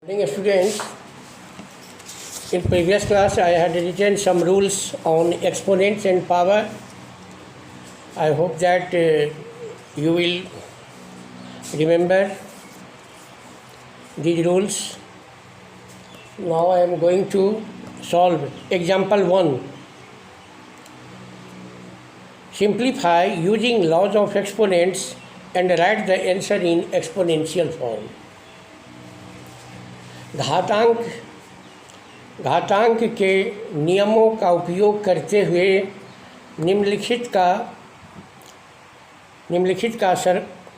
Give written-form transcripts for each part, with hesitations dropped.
Morning, students. In previous class, I had written some rules on exponents and power. I hope that you will remember these rules. Now I am going to solve example 1. Simplify using laws of exponents and write the answer in exponential form. घातांक के नियमों का उपयोग करते हुए निम्नलिखित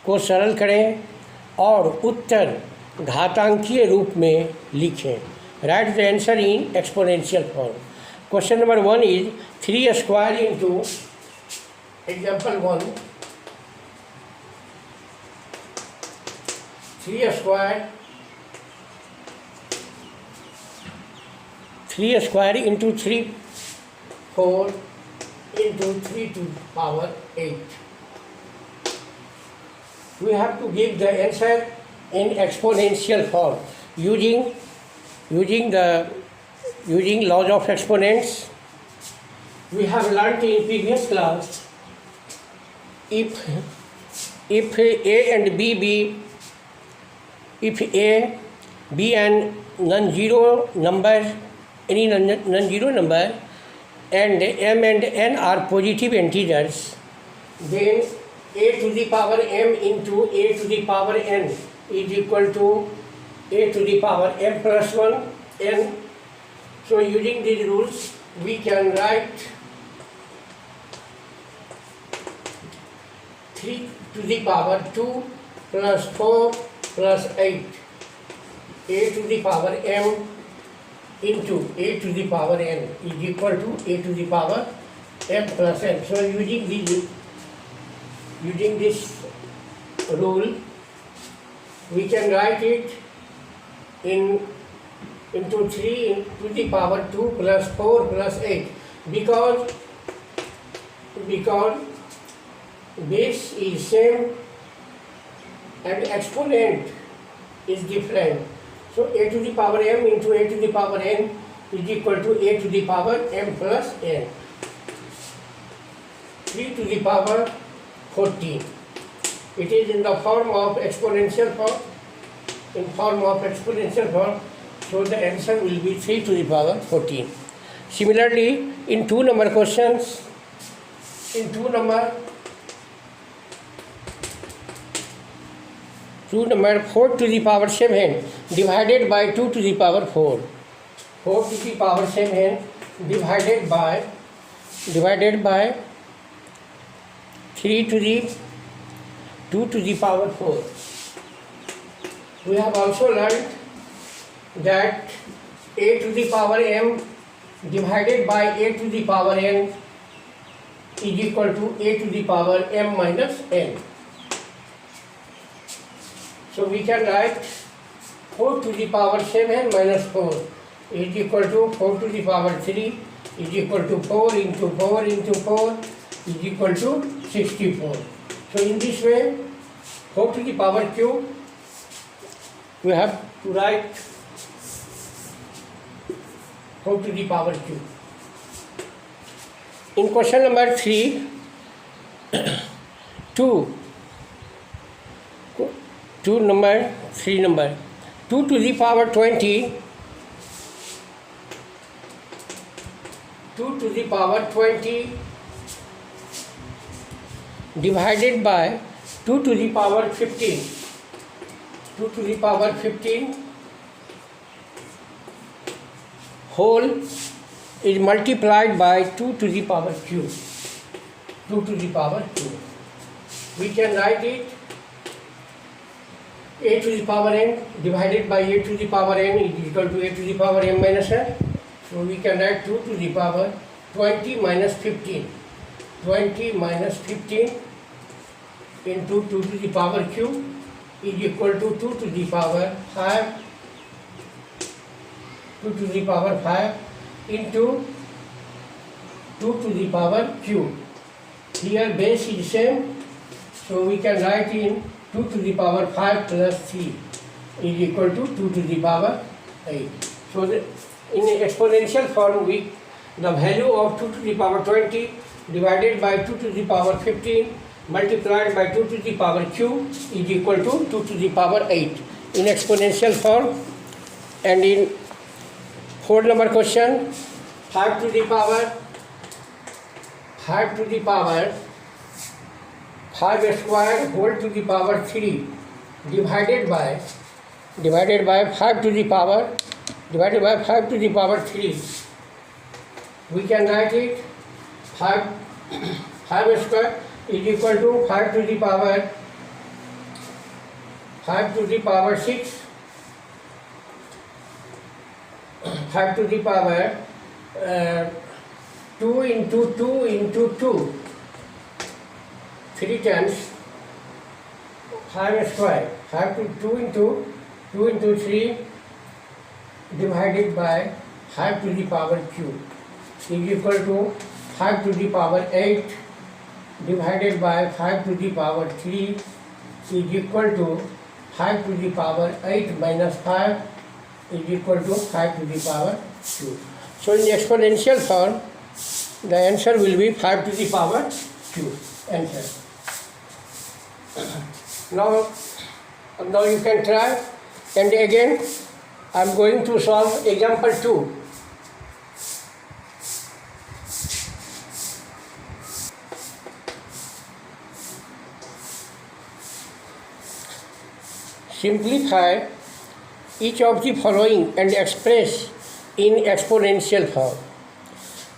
को सरल करें और उत्तर घातांकीय रूप में लिखें. Right the answer in exponential form. Question number 1 is 3 square into example 1 3 square into 3 4 into 3 to the power 8. We have to give the answer in exponential form using laws of exponents. We have learnt in previous class, if A and B be an non-zero number, any non-zero number, and m and n are positive integers, then a to the power m into a to the power n is equal to a to the power m plus 1 n. So using these rules we can write 3 to the power 2 plus 4 plus 8 a to the power m into a to the power n is equal to a to the power m plus n. So using this rule we can write it into 3 to the power 2 plus 4 plus 8 because base is same and exponent is different. So a to the power m into a to the power n is equal to a to the power m plus n. 3 to the power 14. It is in the form of exponential form. So the answer will be 3 to the power 14. Similarly, in 2 number questions, number 4 to the power 7 divided by 2 to the power 4. 4 to the power 7 divided by 3 to the 2 to the power 4. We have also learned that a to the power m divided by a to the power n is equal to a to the power m minus n. So we can write 4 to the power 7 minus 4 is equal to 4 to the power 3 is equal to 4 into 4 into 4 is equal to 64. So in this way 4 to the power cube we have to write 4 to the power cube. In question number 3, 2 to the power 20 divided by 2 to the power 15. 2 to the power 15 whole is multiplied by 2 to the power cube. 2 to the power cube. We can write it a to the power n divided by a to the power n is equal to a to the power m minus n. So we can write 2 to the power 20 minus 15. 20 minus 15 into 2 to the power cube is equal to 2 to the power 5. 2 to the power 5 into 2 to the power cube. Here base is same, so we can write in 2 to the power 5 plus 3 is equal to 2 to the power 8. So in exponential form, the value of 2 to the power 20 divided by 2 to the power 15 multiplied by 2 to the power q is equal to 2 to the power 8 in exponential form. And in 4 number question, 5 to the power 5 square whole to the power 3 divided by 5 to the power 3. We can write it 5 square is equal to 5 to the power 6, 5 to the power 2 into 2 into 2, 3 times 5 square, 5 to 2 into 3 divided by 5 to the power q is equal to 5 to the power 8 divided by 5 to the power 3 is equal to 5 to the power 8 minus 5 is equal to 5 to the power q. So in exponential form, the answer will be 5 to the power q. Answer. Now you can try, and again I am going to solve example 2. Simplify each of the following and express in exponential form.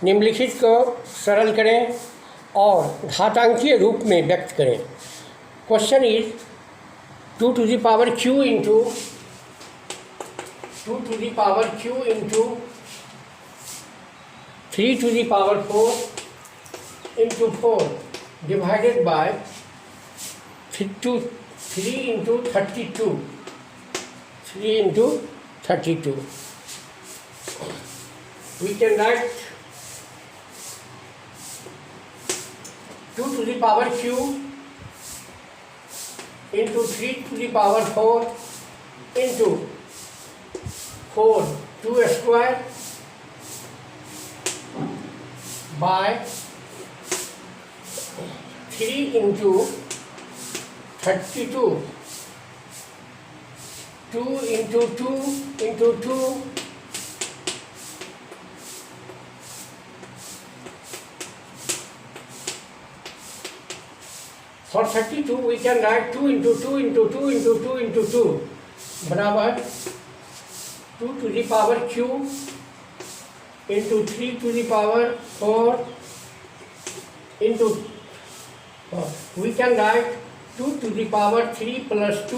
निम्नलिखित को सरल करें और घातांकीय रूप में व्यक्त करें. Question is 2 to the power q into 3 to the power 4 into 4 divided by 3 into 32. 3 into 32. We can write 2 to the power q into 3 to the power 4 into 4 2 square by 3 into 32, 2 into 2 into 2 for 32 we can write 2 into 2 into 2 into 2 into 2 बराबर 2 to the power q into 3 to the power 4 into we can write 2 to the power 3 plus 2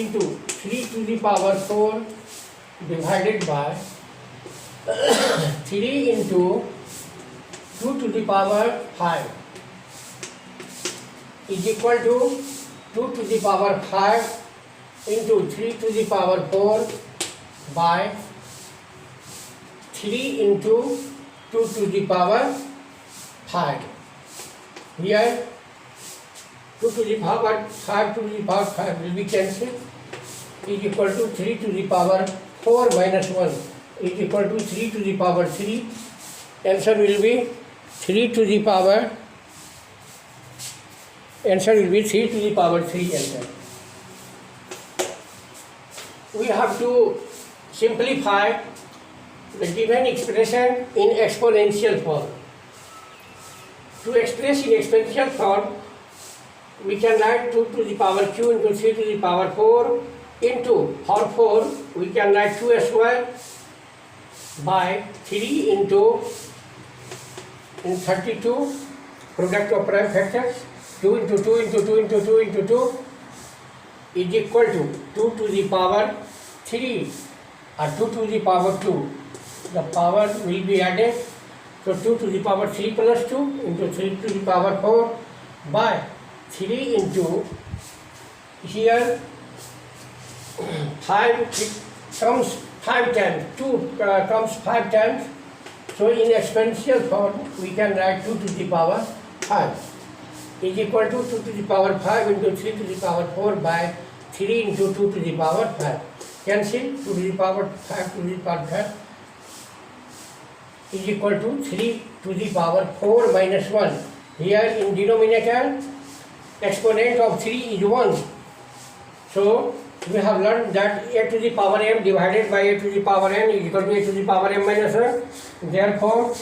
into 3 to the power 4 divided by 3 into 2 to the power 5 is equal to 2 to the power 5 into 3 to the power 4 by 3 into 2 to the power 5. Here 2 to the power 5 to the power 5 will be cancelled, is equal to 3 to the power 4 minus 1 is equal to 3 to the power 3. Answer will be 3 to the power 3 answer. We have to simplify the given expression in exponential form. To express in exponential form, we can write 2 to the power q into 3 to the power 4 into, for 4 we can write 2 square by 3 into in 32 product of prime factors 2 into 2 into 2 into 2 into 2 is equal to 2 to the power 3 or 2 to the power 2. The power will be added, so 2 to the power 3 plus 2 into 3 to the power 4 by 3 into here 5 comes 5 times, 2 comes 5 times. So in exponential form we can write 2 to the power 5. is equal to 2 to the power 5 into 3 to the power 4 by 3 into 2 to the power 5. Cancel 2 to the power 5 to the power 5 is equal to 3 to the power 4 minus 1. Here in denominator, exponent of 3 is 1. So we have learned that a to the power m divided by a to the power n is equal to a to the power m minus 1. Therefore,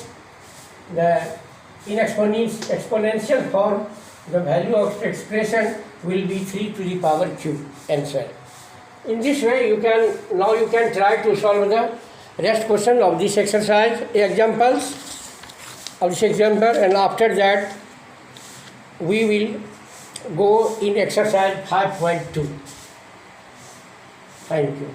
in exponential form, the value of expression will be 3 to the power q. Answer. In this way, you can try to solve the rest question of this exercise, examples of this example, and after that we will go in exercise 5.2. Thank you.